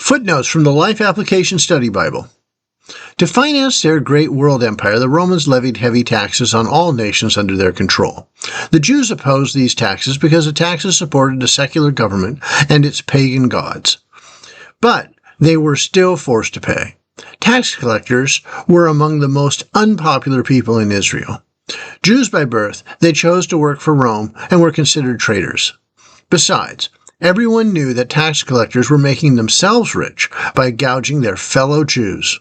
Footnotes from the Life Application Study Bible. To finance their great world empire, the Romans levied heavy taxes on all nations under their control. The Jews opposed these taxes because the taxes supported a secular government and its pagan gods. But they were still forced to pay. Tax collectors were among the most unpopular people in Israel. Jews by birth, they chose to work for Rome and were considered traitors. Besides, everyone knew that tax collectors were making themselves rich by gouging their fellow Jews.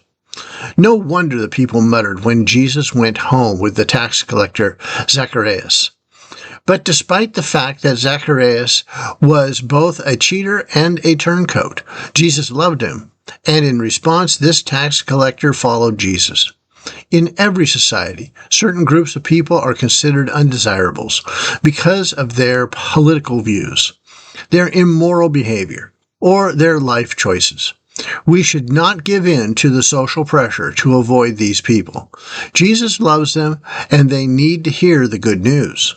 No wonder the people muttered when Jesus went home with the tax collector Zacchaeus. But despite the fact that Zacchaeus was both a cheater and a turncoat, Jesus loved him, and in response, this tax collector followed Jesus. In every society, certain groups of people are considered undesirables because of their political views, their immoral behavior, or their life choices. We should not give in to the social pressure to avoid these people. Jesus loves them, and they need to hear the good news.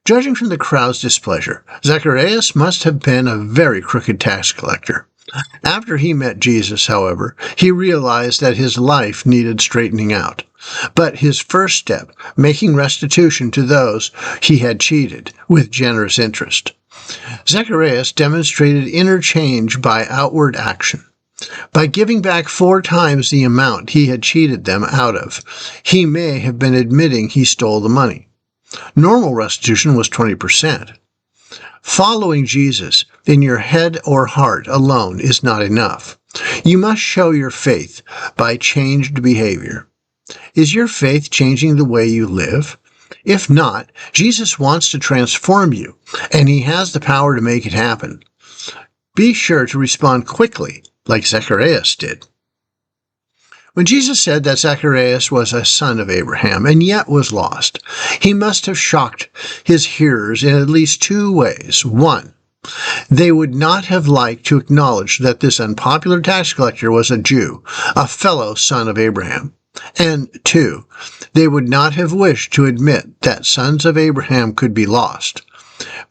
Judging from the crowd's displeasure, Zacchaeus must have been a very crooked tax collector. After he met Jesus, however, he realized that his life needed straightening out. But his first step, making restitution to those he had cheated with generous interest. Zacchaeus demonstrated inner change by outward action. By giving back 4 times the amount he had cheated them out of, he may have been admitting he stole the money. Normal restitution was 20%. Following Jesus in your head or heart alone is not enough. You must show your faith by changed behavior. Is your faith changing the way you live? If not, Jesus wants to transform you, and he has the power to make it happen. Be sure to respond quickly, like Zacchaeus did. When Jesus said that Zacchaeus was a son of Abraham and yet was lost, he must have shocked his hearers in at least 2 ways. 1, they would not have liked to acknowledge that this unpopular tax collector was a Jew, a fellow son of Abraham. And 2, they would not have wished to admit that sons of Abraham could be lost.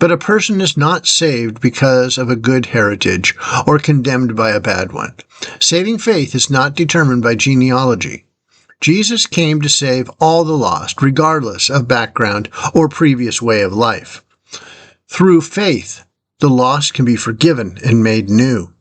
But a person is not saved because of a good heritage or condemned by a bad one. Saving faith is not determined by genealogy. Jesus came to save all the lost, regardless of background or previous way of life. Through faith, the lost can be forgiven and made new.